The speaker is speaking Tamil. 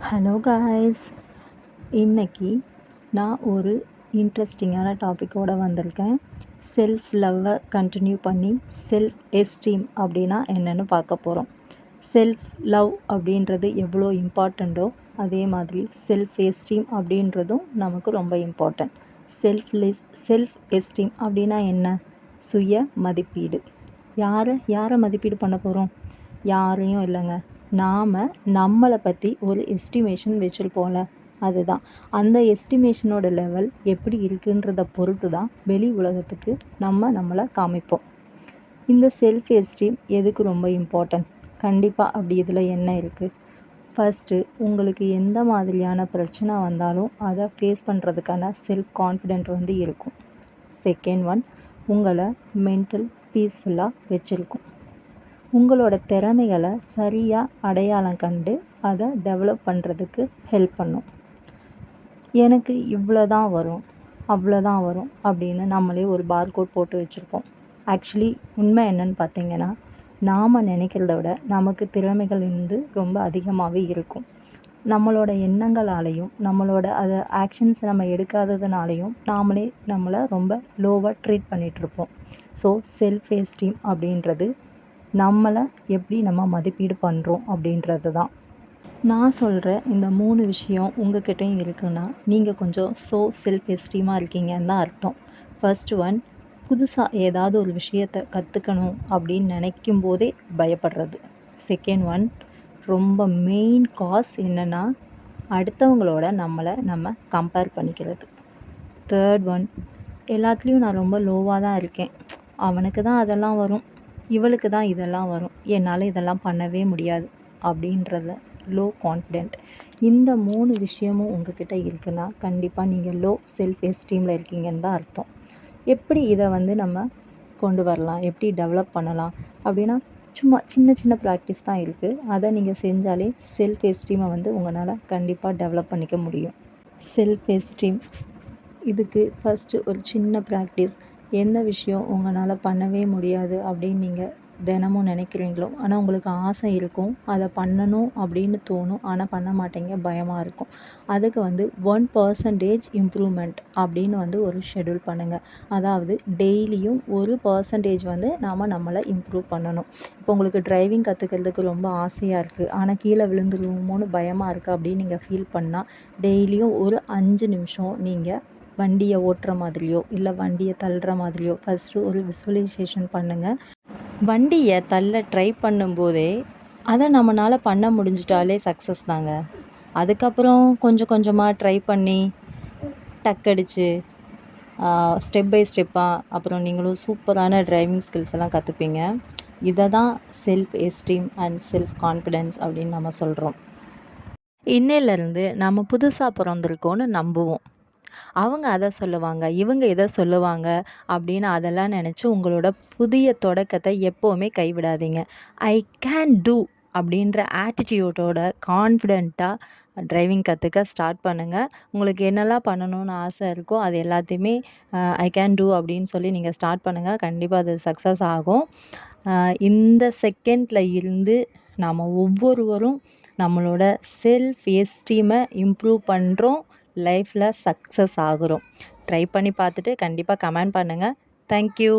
ஹலோ காய்ஸ், இன்னைக்கு நான் ஒரு இன்ட்ரெஸ்டிங்கான டாப்பிக்கோடு வந்திருக்கேன். செல்ஃப் லவ்வை கண்டினியூ பண்ணி செல்ஃப் எஸ்டீம் அப்படின்னா என்னென்னு பார்க்க போகிறோம். செல்ஃப் லவ் அப்படின்றது எவ்வளோ இம்பார்ட்டண்ட்டோ அதே மாதிரி செல்ஃப் எஸ்டீம் அப்படின்றதும் நமக்கு ரொம்ப இம்பார்ட்டண்ட். செல்ஃப் எஸ்டீம் அப்படின்னா என்ன? சுய மதிப்பீடு. யாரை மதிப்பீடு பண்ண போகிறோம்? யாரையும் இல்லைங்க, நாம் நம்மளை பற்றி ஒரு எஸ்டிமேஷன் வச்சுருப்போம்ல, அதுதான். அந்த எஸ்டிமேஷனோட லெவல் எப்படி இருக்குன்றத பொறுத்து தான் வெளி உலகத்துக்கு நம்மளை காமிப்போம். இந்த செல்ஃப் எஸ்டீம் எதுக்கு ரொம்ப இம்பார்ட்டன்ட்? கண்டிப்பாக அப்படி இதில் என்ன இருக்குது? ஃபஸ்ட்டு, உங்களுக்கு எந்த மாதிரியான பிரச்சனை வந்தாலும் அதை ஃபேஸ் பண்ணுறதுக்கான செல்ஃப் கான்ஃபிடென்ட் இருக்கும். செகண்ட் ஒன், உங்களை மென்டல் பீஸ்ஃபுல்லாக வச்சுருக்கும். உங்களோட திறமைகளை சரியாக அடையாளம் கண்டு அதை டெவலப் பண்ணுறதுக்கு ஹெல்ப் பண்ணும். எனக்கு இவ்வளோ தான் வரும், அவ்வளோதான் வரும் அப்படின்னு நம்மளே ஒரு பார்கோட் போட்டு வச்சுருப்போம். ஆக்சுவலி உண்மை என்னன்னு பார்த்தீங்கன்னா, நாம் நினைக்கிறத விட நமக்கு திறமைகள் ரொம்ப அதிகமாகவே இருக்கும். நம்மளோட எண்ணங்களாலேயும் நம்மளோட ஆக்ஷன்ஸ் நம்ம எடுக்காததுனாலையும் நாமளே நம்மளை ரொம்ப லோவாக ட்ரீட் பண்ணிகிட்ருப்போம். ஸோ செல்ஃப் எஸ்டீம் அப்படின்றது நம்மளை எப்படி நம்ம மதிப்பீடு பண்ணுறோம் அப்படின்றது தான். நான் சொல்கிற இந்த 3 விஷயம் உங்கள்கிட்டையும் இருக்குன்னா நீங்கள் கொஞ்சம் செல்ஃப் எஸ்டீமாக இருக்கீங்கன்னு தான் அர்த்தம். ஃபர்ஸ்ட் ஒன், புதுசாக ஏதாவது ஒரு விஷயத்தை கற்றுக்கணும் அப்படின்னு நினைக்கும் போதே பயப்படுறது. செகண்ட் ஒன், ரொம்ப மெயின் காஸ் என்னென்னா அடுத்தவங்களோட நம்ம கம்பேர் பண்ணிக்கிறது. தேர்ட் ஒன், எல்லாத்துலேயும் நான் ரொம்ப லோவாக தான் இருக்கேன், அவனுக்கு தான் அதெல்லாம் வரும், இவளுக்கு தான் இதெல்லாம் வரும், என்னால் இதெல்லாம் பண்ணவே முடியாது அப்படின்றத லோ கான்ஃபிடென்ட். இந்த 3 விஷயமும் உங்ககிட்ட இருக்குன்னா கண்டிப்பாக நீங்கள் லோ செல்ஃப் எஸ்டீமில் இருக்கீங்கன்னு தான் அர்த்தம். எப்படி இதை நம்ம கொண்டு வரலாம், எப்படி டெவலப் பண்ணலாம் அப்படின்னா, சும்மா சின்ன ப்ராக்டிஸ் தான் இருக்குது. அதை நீங்கள் செஞ்சாலே செல்ஃப் எஸ்டீமை உங்களால் கண்டிப்பாக டெவலப் பண்ணிக்க முடியும். செல்ஃப் எஸ்டீம் இதுக்கு ஃபஸ்ட்டு ஒரு சின்ன ப்ராக்டிஸ். எந்த விஷயம் உங்களால் பண்ணவே முடியாது அப்படின்னு நீங்கள் தினமும் நினைக்கிறீங்களோ, ஆனால் உங்களுக்கு ஆசை இருக்கும், அதை பண்ணணும் அப்படின்னு தோணும், ஆனால் பண்ண மாட்டீங்க, பயமாக இருக்கும். அதுக்கு 1% இம்ப்ரூவ்மெண்ட் அப்படின்னு ஒரு ஷெடியூல் பண்ணுங்கள். அதாவது டெய்லியும் 1% நாம் நம்மளை இம்ப்ரூவ் பண்ணணும். இப்போ உங்களுக்கு டிரைவிங் கற்றுக்கிறதுக்கு ரொம்ப ஆசையாக இருக்குது, ஆனால் கீழே விழுந்துருவோமோன்னு பயமாக இருக்குது அப்படின்னு நீங்கள் ஃபீல் பண்ணால், டெய்லியும் ஒரு 5 நிமிஷம் நீங்கள் வண்டியை ஓட்டுற மாதிரியோ இல்லை வண்டியை தள்ளுற மாதிரியோ ஃபஸ்ட்டு ஒரு விசுவலைசேஷன் பண்ணுங்கள். வண்டியை தள்ள ட்ரை பண்ணும்போதே அதை நம்மளால் பண்ண முடிஞ்சிட்டாலே சக்ஸஸ் தாங்க. அதுக்கப்புறம் கொஞ்சம் கொஞ்சமாக ட்ரை பண்ணி டக்கடிச்சு ஸ்டெப் பை ஸ்டெப்பாக அப்புறம் நீங்களும் சூப்பரான டிரைவிங் ஸ்கில்ஸ் எல்லாம் கற்றுப்பீங்க. இதை தான் self esteem and self confidence அப்படின்னு நம்ம சொல்கிறோம். இன்னையிலேருந்து நம்ம புதுசாக பிறந்திருக்கோன்னு நம்புவோம். அவங்க அதை சொல்லுவாங்க, இவங்க இதை சொல்லுவாங்க அப்படின்னு அதெல்லாம் நினச்சி உங்களோட புதிய தொடக்கத்தை எப்போவுமே கைவிடாதீங்க. ஐ கேன் டூ அப்படின்ற ஆட்டிடியூட்டோட கான்ஃபிடெண்ட்டாக டிரைவிங் கற்றுக்க ஸ்டார்ட் பண்ணுங்கள். உங்களுக்கு என்னெல்லாம் பண்ணணும்னு ஆசை இருக்கோ அது எல்லாத்தையுமே ஐ கேன் டூ அப்படின்னு சொல்லி நீங்கள் ஸ்டார்ட் பண்ணுங்கள். கண்டிப்பாக அது சக்ஸஸ் ஆகும். இந்த செகண்டில் இருந்து நாம் ஒவ்வொருவரும் நம்மளோட செல்ஃப் எஸ்டீமை இம்ப்ரூவ் பண்ணுறோம், லைஃப்பில் சக்ஸஸ் ஆகுறோம். ட்ரை பண்ணி பார்த்துட்டு கண்டிப்பாக கமெண்ட் பண்ணுங்கள். தேங்க்யூ.